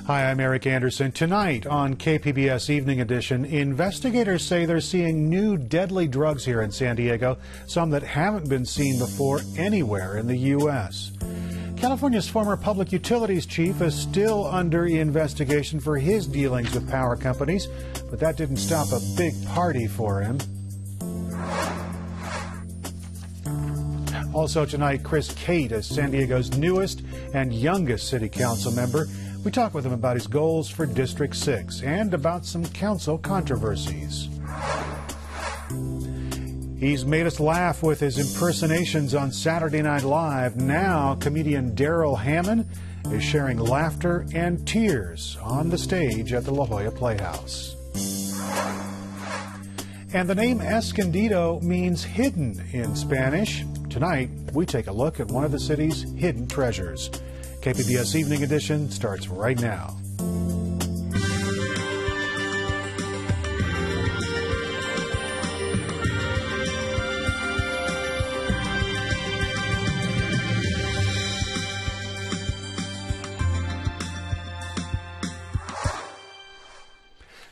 Hi, I'm Eric Anderson. Tonight on KPBS Evening Edition, investigators say they're seeing new deadly drugs here in San Diego, some that haven't been seen before anywhere in the U.S. California's former public utilities chief is still under investigation for his dealings with power companies, but that didn't stop a big party for him. Also tonight, Chris Cate is San Diego's newest and youngest city council member. We talk with him about his goals for District 6 and about some council controversies. He's made us laugh with his impersonations on Saturday Night Live. Now, comedian Darrel Hammond is sharing laughter and tears on the stage at the La Jolla Playhouse. And the name Escondido means hidden in Spanish. Tonight, we take a look at one of the city's hidden treasures. KPBS Evening Edition starts right now.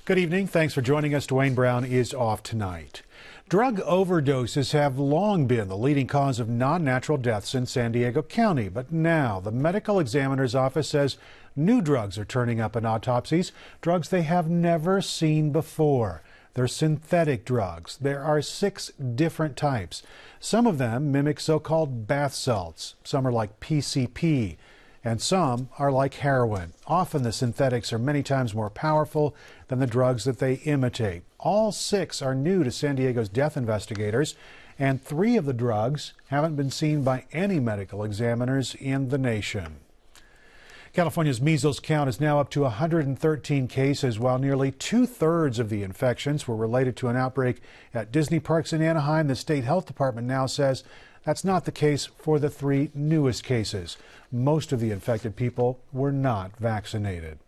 Good evening. Thanks for joining us. Dwayne Brown is off tonight. Drug overdoses have long been the leading cause of non-natural deaths in San Diego County, but now the medical examiner's office says new drugs are turning up in autopsies, drugs they have never seen before. They're synthetic drugs. There are 6 different types. Some of them mimic so-called bath salts. Some are like PCP, and some are like heroin. Often the synthetics are many times more powerful than the drugs that they imitate. All 6 are new to San Diego's death investigators, and 3 of the drugs haven't been seen by any medical examiners in the nation. California's measles count is now up to 113 cases, while nearly 2/3 of the infections were related to an outbreak at Disney parks in Anaheim. The state health department now says that's not the case for the 3 newest cases. Most of the infected people were not vaccinated.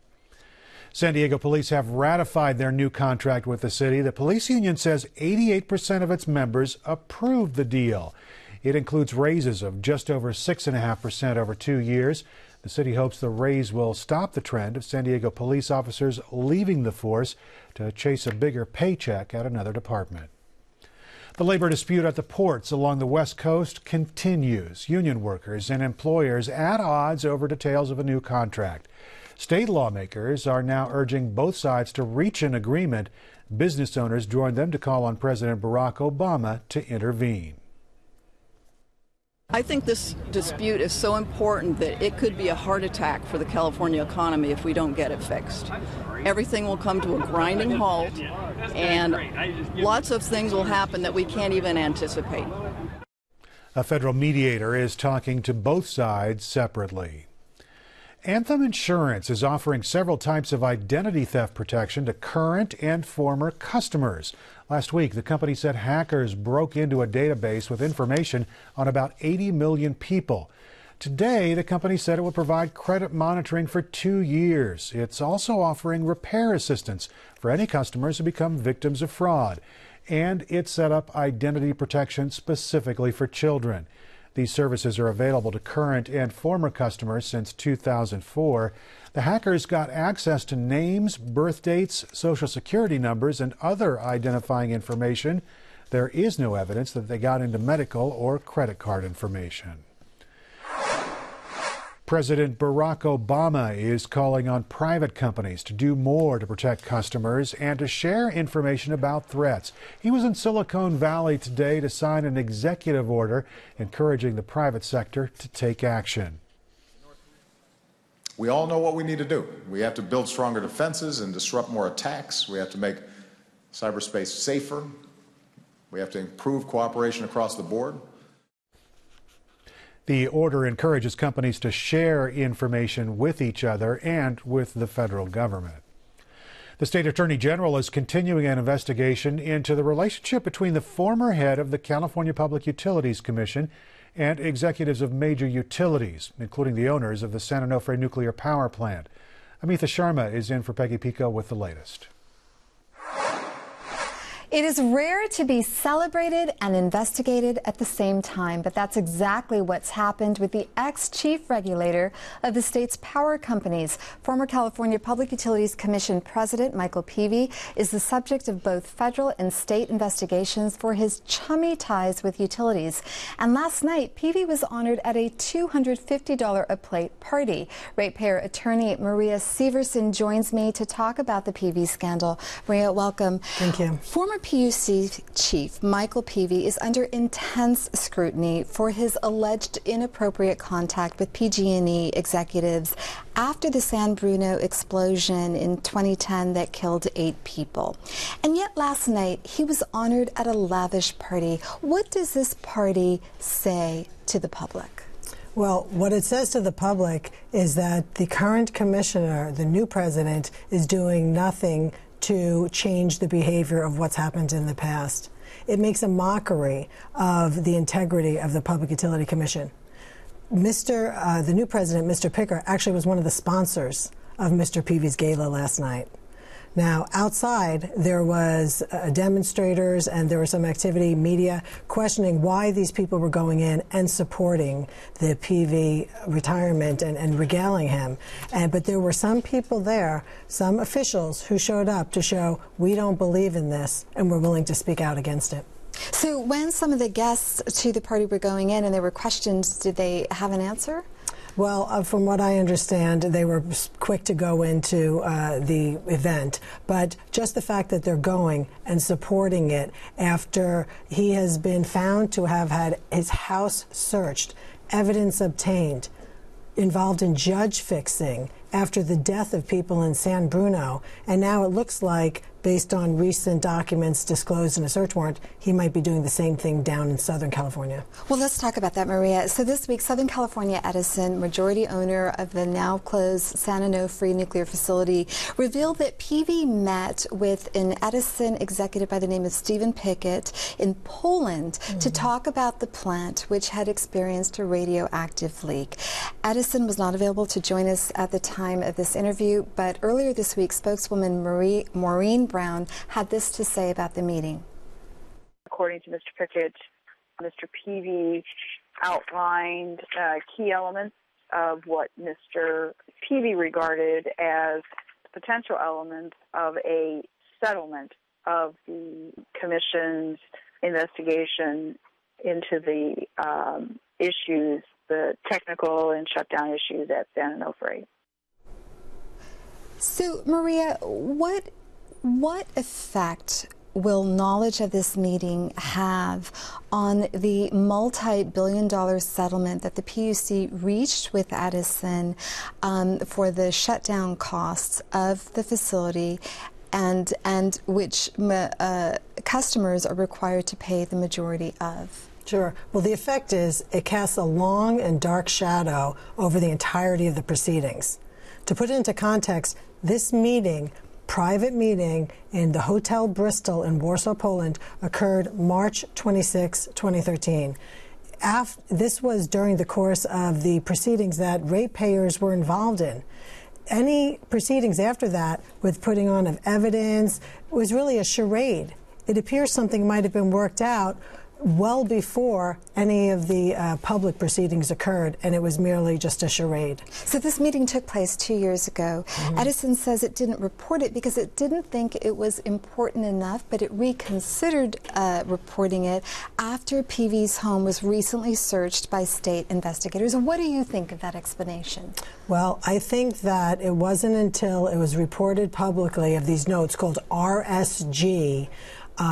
San Diego police have ratified their new contract with the city. The police union says 88% of its members approved the deal. It includes raises of just over 6.5% over 2 years. The city hopes the raise will stop the trend of San Diego police officers leaving the force to chase a bigger paycheck at another department. The labor dispute at the ports along the West Coast continues. Union workers and employers at odds over details of a new contract. State lawmakers are now urging both sides to reach an agreement. Business owners joined them to call on President Barack Obama to intervene. I think this dispute is so important that it could be a heart attack for the California economy if we don't get it fixed. Everything will come to a grinding halt, and lots of things will happen that we can't even anticipate. A federal mediator is talking to both sides separately. Anthem Insurance is offering several types of identity theft protection to current and former customers. Last week, the company said hackers broke into a database with information on about 80 million people. Today, the company said it would provide credit monitoring for 2 years. It's also offering repair assistance for any customers who become victims of fraud. And it set up identity protection specifically for children. These services are available to current and former customers since 2004. The hackers got access to names, birth dates, social security numbers, and other identifying information. There is no evidence that they got into medical or credit card information. President Barack Obama is calling on private companies to do more to protect customers and to share information about threats. He was in Silicon Valley today to sign an executive order encouraging the private sector to take action. We all know what we need to do. We have to build stronger defenses and disrupt more attacks. We have to make cyberspace safer. We have to improve cooperation across the board. The order encourages companies to share information with each other and with the federal government. The state attorney general is continuing an investigation into the relationship between the former head of the California Public Utilities Commission and executives of major utilities, including the owners of the San Onofre nuclear power plant. Amitha Sharma is in for Peggy Pico with the latest. It is rare to be celebrated and investigated at the same time, but that's exactly what's happened with the ex-chief regulator of the state's power companies. Former California Public Utilities Commission President Michael Peavy is the subject of both federal and state investigations for his chummy ties with utilities. And last night, Peavy was honored at a $250 a plate party. Ratepayer attorney Maria Severson joins me to talk about the Peavy scandal. Maria, welcome. Thank you. Former PUC chief Michael Peavy is under intense scrutiny for his alleged inappropriate contact with PG&E executives after the San Bruno explosion in 2010 that killed 8 people. And yet last night he was honored at a lavish party. What does this party say to the public? Well, what it says to the public is that the current commissioner, the new president, is doing nothing to change the behavior of what's happened in the past. It makes a mockery of the integrity of the Public Utility Commission. The new president, Mr. Picker, actually was one of the sponsors of Mr. Peavy's gala last night. Now, outside, there was demonstrators and there was some activity, media, questioning why these people were going in and supporting the Peavy retirement and regaling him. But there were some people there, some officials who showed up to show we don't believe in this and we're willing to speak out against it. So when some of the guests to the party were going in and there were questions, did they have an answer? Well, from what I understand, they were quick to go into the event. But just the fact that they're going and supporting it after he has been found to have had his house searched, evidence obtained, involved in judge fixing after the death of people in San Bruno, and now it looks like, based on recent documents disclosed in a search warrant, he might be doing the same thing down in Southern California. Well, let's talk about that, Maria. So this week, Southern California Edison, majority owner of the now closed San Onofre nuclear facility, revealed that Peavy met with an Edison executive by the name of Stephen Pickett in Poland to talk about the plant, which had experienced a radioactive leak. Edison was not available to join us at the time of this interview, but earlier this week, spokeswoman Maureen Brown had this to say about the meeting. According to Mr. Pickett, Mr. Peavy outlined key elements of what Mr. Peavy regarded as potential elements of a settlement of the Commission's investigation into the issues, the technical and shutdown issues at San Onofre. So, Maria, what effect will knowledge of this meeting have on the multi-billion-dollar settlement that the PUC reached with Edison for the shutdown costs of the facility and which customers are required to pay the majority of? Sure. Well, the effect is it casts a long and dark shadow over the entirety of the proceedings. To put it into context, this meeting, private meeting in the Hotel Bristol in Warsaw, Poland, occurred March 26, 2013. This was during the course of the proceedings that ratepayers were involved in. Any proceedings after that with putting on of evidence was really a charade. It appears something might have been worked out well before any of the public proceedings occurred, and it was merely just a charade. So this meeting took place 2 years ago. Edison says it didn't report it because it didn't think it was important enough, but it reconsidered reporting it after Peavy's home was recently searched by state investigators. What do you think of that explanation? Well, I think that it wasn't until it was reported publicly of these notes called RSG,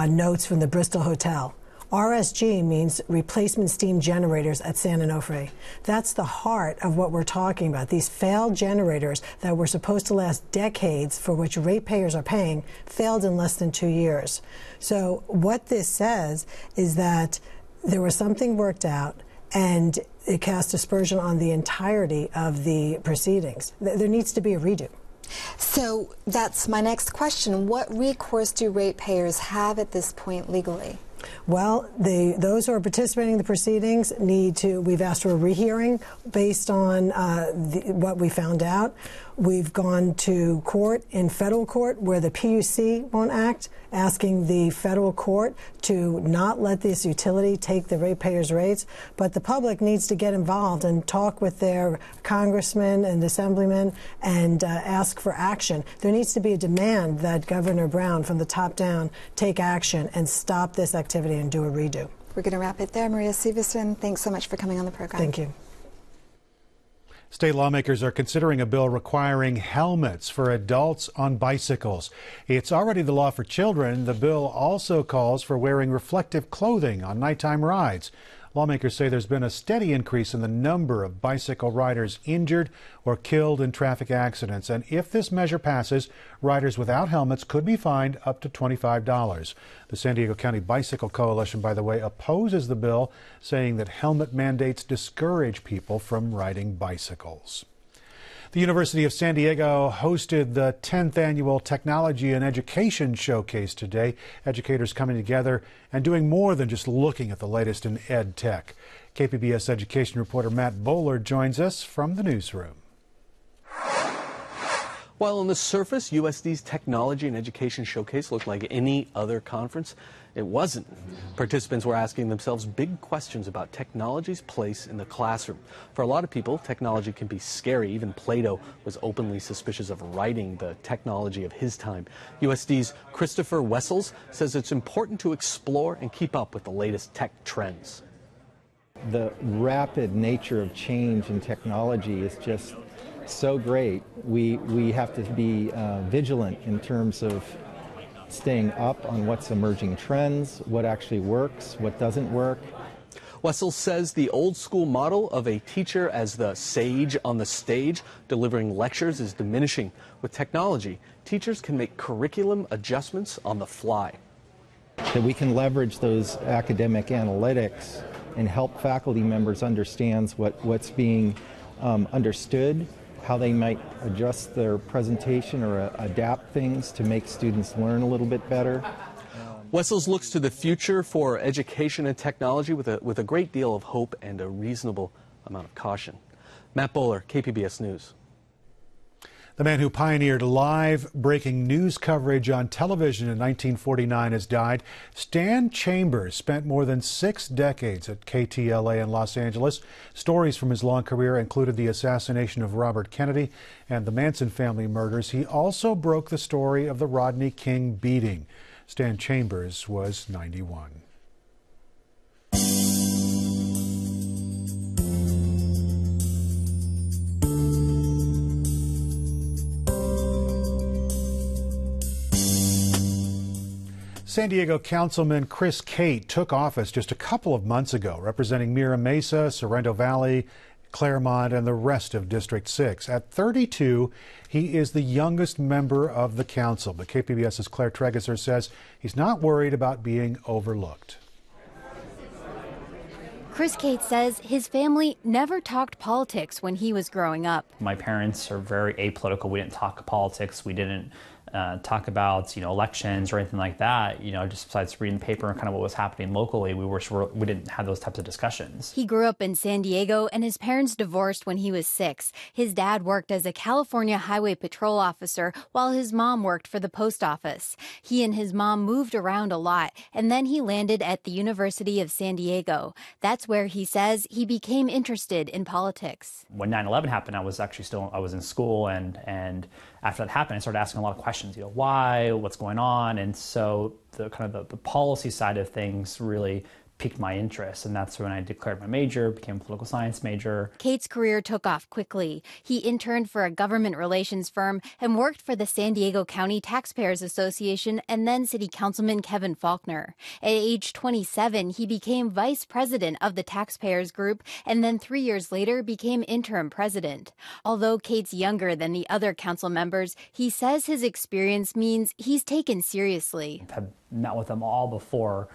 notes from the Bristol Hotel. RSG means replacement steam generators at San Onofre. That's the heart of what we're talking about. These failed generators that were supposed to last decades, for which ratepayers are paying, failed in less than 2 years. So what this says is that there was something worked out, and it casts aspersion on the entirety of the proceedings. There needs to be a redo. So that's my next question. What recourse do ratepayers have at this point legally? Well, those who are participating in the proceedings we've asked for a rehearing based on what we found out. We've gone to court in federal court where the PUC won't act, asking the federal court to not let this utility take the ratepayers' rates. But the public needs to get involved and talk with their congressmen and assemblymen and ask for action. There needs to be a demand that Governor Brown, from the top down, take action and stop this activity and do a redo. We're going to wrap it there. Maria Severson, thanks so much for coming on the program. Thank you. State lawmakers are considering a bill requiring helmets for adults on bicycles. It's already the law for children. The bill also calls for wearing reflective clothing on nighttime rides. Lawmakers say there's been a steady increase in the number of bicycle riders injured or killed in traffic accidents. And if this measure passes, riders without helmets could be fined up to $25. The San Diego County Bicycle Coalition, by the way, opposes the bill, saying that helmet mandates discourage people from riding bicycles. The University of San Diego hosted the 10th annual Technology and Education Showcase today. Educators coming together and doing more than just looking at the latest in ed tech. KPBS education reporter Matt Bowler joins us from the newsroom. While on the surface, USD's Technology and Education Showcase looked like any other conference, it wasn't. Participants were asking themselves big questions about technology's place in the classroom. For a lot of people, technology can be scary. Even Plato was openly suspicious of writing the technology of his time. USD's Christopher Wessels says it's important to explore and keep up with the latest tech trends. The rapid nature of change in technology is just so great. We have to be vigilant in terms of staying up on what's emerging trends, what actually works, what doesn't work. Wessels says the old school model of a teacher as the sage on the stage delivering lectures is diminishing. With technology, teachers can make curriculum adjustments on the fly. That we can leverage those academic analytics and help faculty members understand what's being understood, how they might adjust their presentation or adapt things to make students learn a little bit better. Wessels looks to the future for education and technology with a great deal of hope and a reasonable amount of caution. Matt Bowler, KPBS News. The man who pioneered live breaking news coverage on television in 1949 has died. Stan Chambers spent more than 6 decades at KTLA in Los Angeles. Stories from his long career included the assassination of Robert Kennedy and the Manson family murders. He also broke the story of the Rodney King beating. Stan Chambers was 91. San Diego Councilman Chris Cate took office just a couple of months ago, representing Mira Mesa, Sorrento Valley, Claremont, and the rest of District 6. At 32, he is the youngest member of the council, but KPBS's Claire Tregeser says he's not worried about being overlooked. Chris Cate says his family never talked politics when he was growing up. My parents are very apolitical. We didn't talk politics. We didn't talk about elections or anything like that. Just besides reading the paper and kind of what was happening locally, we didn't have those types of discussions. He grew up in San Diego, and his parents divorced when he was 6. His dad worked as a California Highway Patrol officer while his mom worked for the post office. He and his mom moved around a lot, and then he landed at the University of San Diego. That's where he says he became interested in politics. When 9/11 happened, I was in school, and after that happened, I started asking a lot of questions. Why? What's going on? And so the policy side of things really piqued my interest, and that's when I declared my major, became a political science major. Cate's career took off quickly. He interned for a government relations firm and worked for the San Diego County Taxpayers Association and then City Councilman Kevin Faulkner. At age 27, he became vice president of the Taxpayers Group and then 3 years later became interim president. Although Cate's younger than the other council members, he says his experience means he's taken seriously. I've met with them all before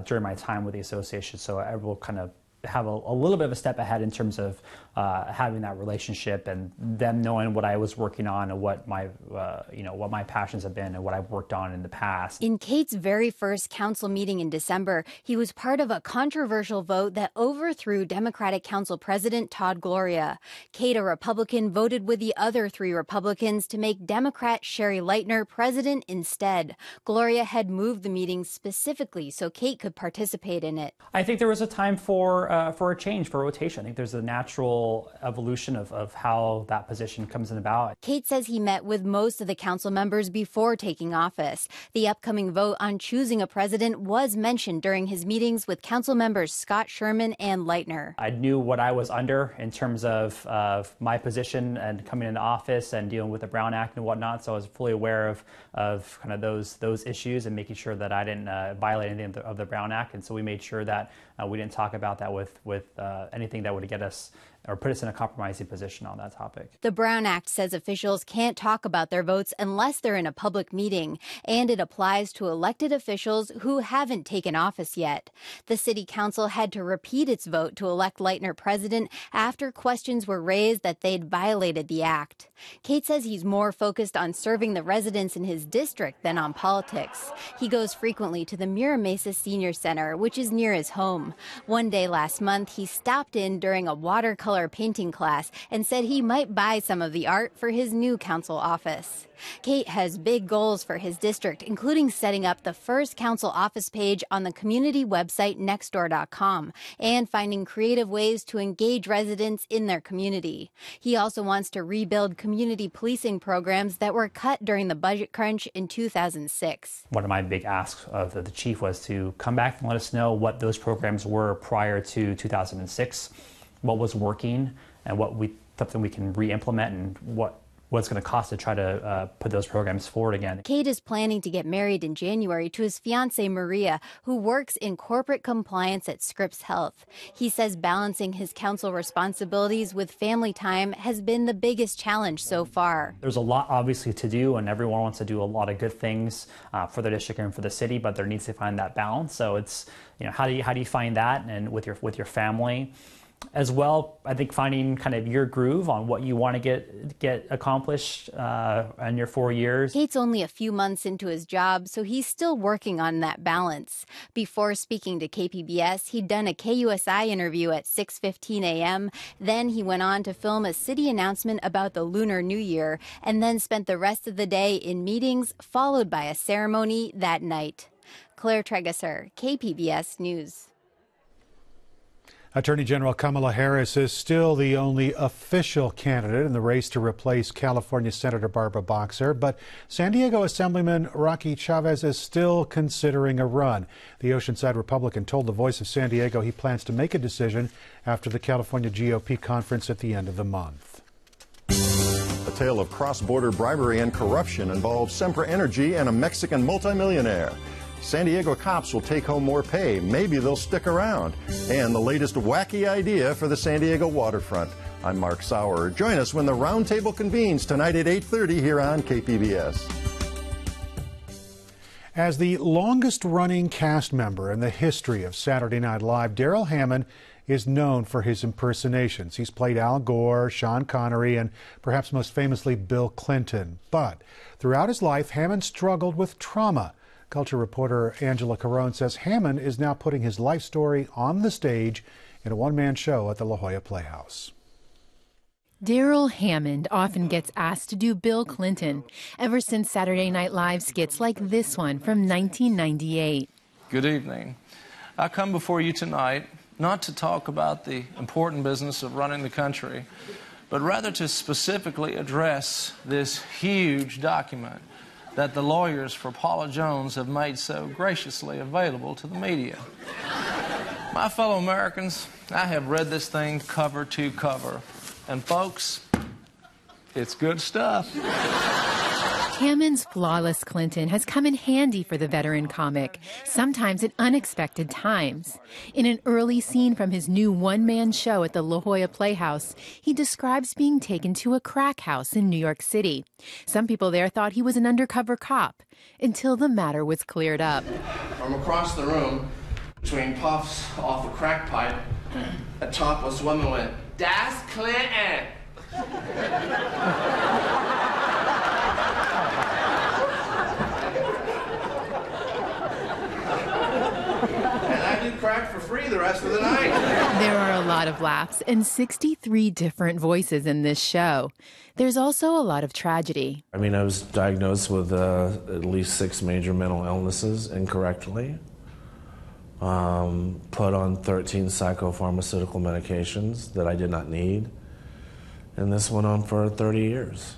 during my time with the association, so I will kind of have a little bit of a step ahead in terms of having that relationship and them knowing what I was working on and what my passions have been and what I've worked on in the past. In Cate's very first council meeting in December, he was part of a controversial vote that overthrew Democratic Council President Todd Gloria. Cate, a Republican, voted with the other 3 Republicans to make Democrat Sherry Lightner president instead. Gloria had moved the meeting specifically so Cate could participate in it. I think there was a time for a change, for rotation. I think there's a natural evolution of how that position comes about. Cate says he met with most of the council members before taking office. The upcoming vote on choosing a president was mentioned during his meetings with council members Scott Sherman and Lightner. I knew what I was under in terms of my position and coming into office and dealing with the Brown Act and whatnot, so I was fully aware of kind of those issues and making sure that I didn't violate anything of the Brown Act, and so we made sure that we didn't talk about that with anything that would get us or put us in a compromising position on that topic. The Brown Act says officials can't talk about their votes unless they're in a public meeting, and it applies to elected officials who haven't taken office yet. The city council had to repeat its vote to elect Lightner president after questions were raised that they'd violated the act. Cate says he's more focused on serving the residents in his district than on politics. He goes frequently to the Mira Mesa Senior Center, which is near his home. One day last month, he stopped in during a watercolor painting class and said he might buy some of the art for his new council office. Cate has big goals for his district, including setting up the first council office page on the community website nextdoor.com and finding creative ways to engage residents in their community. He also wants to rebuild community policing programs that were cut during the budget crunch in 2006. One of my big asks of the chief was to come back and let us know what those programs were prior to 2006, what was working, and something we can re-implement, and what's going to cost to try to put those programs forward again. Cate is planning to get married in January to his fiancée Maria, who works in corporate compliance at Scripps Health. He says balancing his council responsibilities with family time has been the biggest challenge so far. There's a lot obviously to do, and everyone wants to do a lot of good things for the district and for the city, but there needs to find that balance. So it's, how do you find that, and with your family as well. I think finding kind of your groove on what you want to get accomplished in your 4 years. Cate's only a few months into his job, so he's still working on that balance. Before speaking to KPBS, he'd done a KUSI interview at 6:15 a.m. Then he went on to film a city announcement about the Lunar New Year, and then spent the rest of the day in meetings, followed by a ceremony that night. Claire Tregesser, KPBS News. Attorney General Kamala Harris is still the only official candidate in the race to replace California Senator Barbara Boxer, but San Diego Assemblyman Rocky Chavez is still considering a run. The Oceanside Republican told The Voice of San Diego he plans to make a decision after the California GOP conference at the end of the month. A tale of cross-border bribery and corruption involves Sempra Energy and a Mexican multimillionaire. San Diego cops will take home more pay. Maybe they'll stick around. And the latest wacky idea for the San Diego waterfront. I'm Mark Sauer. Join us when the roundtable convenes tonight at 8:30 here on KPBS. As the longest-running cast member in the history of Saturday Night Live, Darrel Hammond is known for his impersonations. He's played Al Gore, Sean Connery, and perhaps most famously Bill Clinton. But throughout his life, Hammond struggled with trauma. Culture reporter Angela Carone says Hammond is now putting his life story on the stage in a one-man show at the La Jolla Playhouse. Darrel Hammond often gets asked to do Bill Clinton, ever since Saturday Night Live skits like this one from 1998. Good evening. I come before you tonight not to talk about the important business of running the country, but rather to specifically address this huge document that the lawyers for Paula Jones have made so graciously available to the media. My fellow Americans, I have read this thing cover to cover. And folks, it's good stuff. Hammond's flawless Clinton has come in handy for the veteran comic, sometimes at unexpected times. In an early scene from his new one-man show at the La Jolla Playhouse, he describes being taken to a crack house in New York City. Some people there thought he was an undercover cop, until the matter was cleared up. From across the room, between puffs off a crack pipe, a topless woman went, Das Clinton. And I do crack for free the rest of the night. There are a lot of laughs and 63 different voices in this show. There's also a lot of tragedy. I mean, I was diagnosed with at least 6 major mental illnesses incorrectly. Put on 13 psychopharmaceutical medications that I did not need. And this went on for 30 years.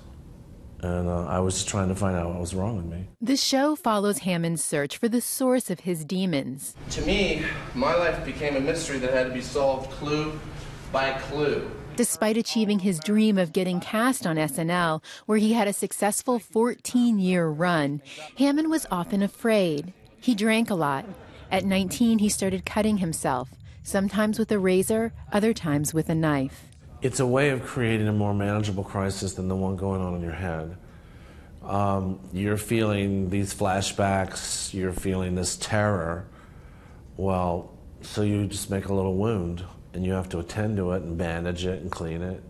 And I was just trying to find out what was wrong with me. The show follows Hammond's search for the source of his demons. To me, my life became a mystery that had to be solved clue by clue. Despite achieving his dream of getting cast on SNL, where he had a successful 14-year run, Hammond was often afraid. He drank a lot. At 19, he started cutting himself, sometimes with a razor, other times with a knife. It's a way of creating a more manageable crisis than the one going on in your head. You're feeling these flashbacks, you're feeling this terror. Well, so you just make a little wound, and you have to attend to it and bandage it and clean it.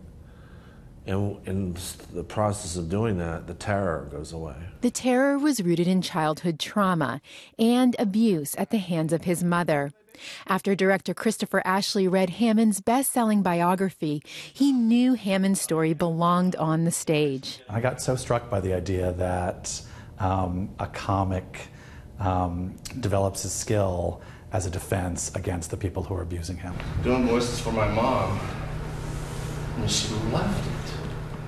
And in the process of doing that, the terror goes away. The terror was rooted in childhood trauma and abuse at the hands of his mother. After director Christopher Ashley read Hammond's best-selling biography, he knew Hammond's story belonged on the stage. I got so struck by the idea that a comic develops a skill as a defense against the people who are abusing him. Doing voices for my mom, and she loved it.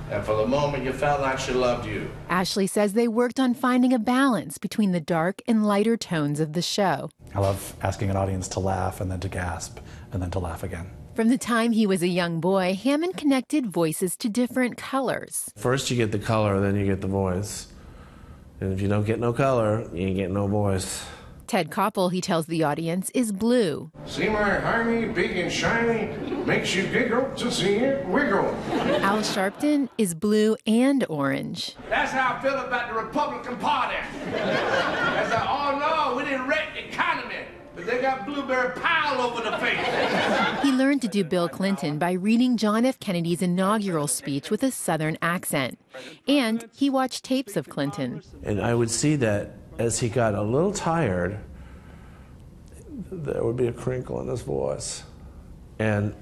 And for the moment, you felt like she loved you. Ashley says they worked on finding a balance between the dark and lighter tones of the show. I love asking an audience to laugh and then to gasp and then to laugh again. From the time he was a young boy, Hammond connected voices to different colors. First you get the color, then you get the voice. And if you don't get no color, you ain't get no voice. Ted Koppel, he tells the audience, is blue. See my hiney, big and shiny, makes you giggle to see it wiggle. Al Sharpton is blue and orange. That's how I feel about the Republican Party. That's like, oh no, we didn't wreck the economy, but they got blueberry pie all over the face. He learned to do Bill Clinton by reading John F. Kennedy's inaugural speech with a Southern accent. And he watched tapes of Clinton. And I would see that as he got a little tired, there would be a crinkle in his voice. And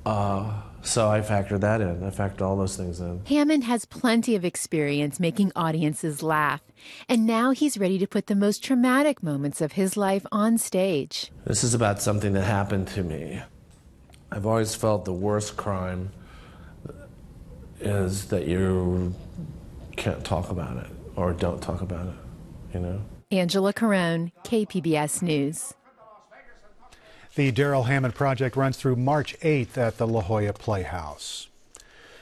so I factored that in. I factored all those things in. Hammond has plenty of experience making audiences laugh. And now he's ready to put the most traumatic moments of his life on stage. This is about something that happened to me. I've always felt the worst crime is that you can't talk about it or don't talk about it. You know? Angela Carone, KPBS News. The Darrel Hammond project runs through March 8th at the La Jolla Playhouse.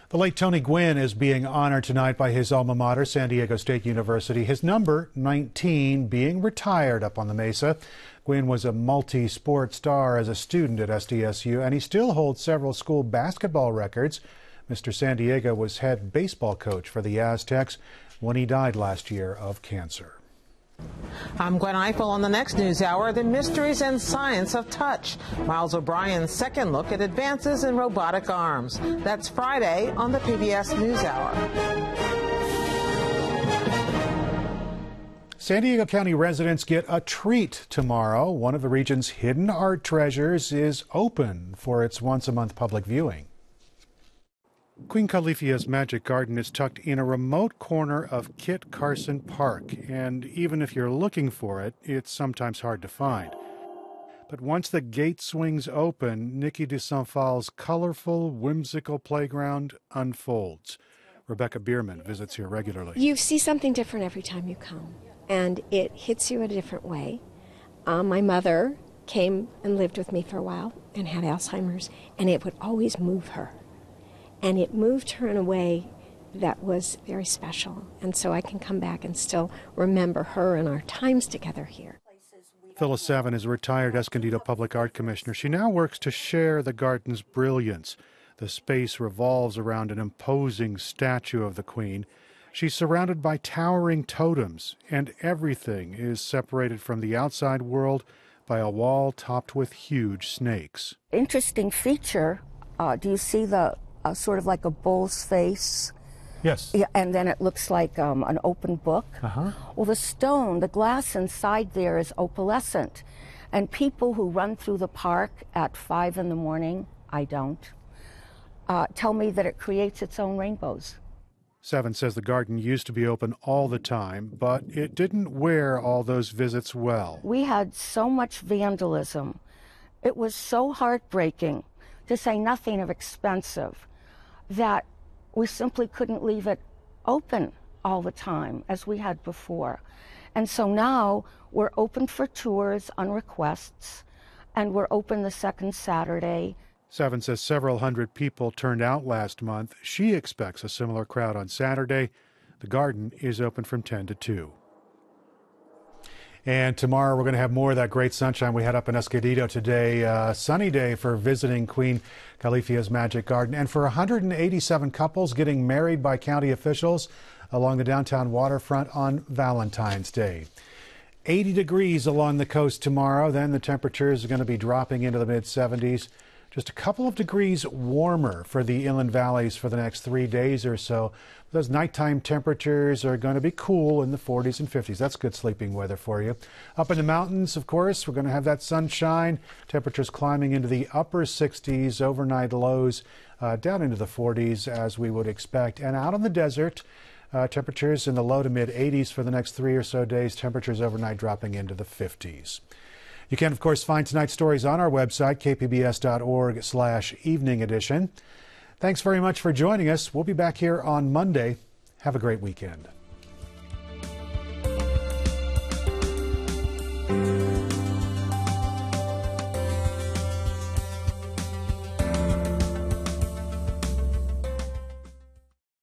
The late Tony Gwynn is being honored tonight by his alma mater, San Diego State University. His number, 19, being retired up on the Mesa. Gwynn was a multi-sport star as a student at SDSU, and he still holds several school basketball records. Mr. San Diego was head baseball coach for the Aztecs when he died last year of cancer. I'm Gwen Eiffel. On the next news hour, the mysteries and science of touch. Miles O'Brien's second look at advances in robotic arms. That's Friday on the PBS NewsHour. San Diego County residents get a treat tomorrow. One of the region's hidden art treasures is open for its once-a-month public viewing. Queen Califia's Magic Garden is tucked in a remote corner of Kit Carson Park, and even if you're looking for it, it's sometimes hard to find. But once the gate swings open, Nikki de Saint Phal's colorful, whimsical playground unfolds. Rebecca Bierman visits here regularly. You see something different every time you come, and it hits you in a different way. My mother came and lived with me for a while and had Alzheimer's, and it would always move her. And it moved her in a way that was very special. And so I can come back and still remember her and our times together here. Phyllis Savin is a retired Escondido Public Art Commissioner. She now works to share the garden's brilliance. The space revolves around an imposing statue of the Queen. She's surrounded by towering totems, and everything is separated from the outside world by a wall topped with huge snakes. Interesting feature do you see the sort of like a bull's face? Yes. Yeah, and then it looks like an open book. Well, the stone, the glass inside there is opalescent. And people who run through the park at 5 in the morning, I don't, tell me that it creates its own rainbows. Seven says the garden used to be open all the time, but it didn't wear all those visits well. We had so much vandalism. It was so heartbreaking, to say nothing of expensive, that we simply couldn't leave it open all the time as we had before. And so now we're open for tours on requests, and we're open the second Saturday. Seven says several hundred people turned out last month. She expects a similar crowd on Saturday. The garden is open from 10 to 2. And tomorrow we're going to have more of that great sunshine we had up in Escondido today. Sunny day for visiting Queen Califia's Magic Garden. And for 187 couples getting married by county officials along the downtown waterfront on Valentine's Day. 80 degrees along the coast tomorrow. Then the temperatures are going to be dropping into the mid-70s. Just a couple of degrees warmer for the inland valleys for the next 3 days or so. Those nighttime temperatures are going to be cool in the 40s and 50s. That's good sleeping weather for you. Up in the mountains, of course, we're going to have that sunshine. Temperatures climbing into the upper 60s, overnight lows down into the 40s as we would expect. And out in the desert, temperatures in the low to mid 80s for the next 3 or so days. Temperatures overnight dropping into the 50s. You can, of course, find tonight's stories on our website, kpbs.org/evening edition. Thanks very much for joining us. We'll be back here on Monday. Have a great weekend.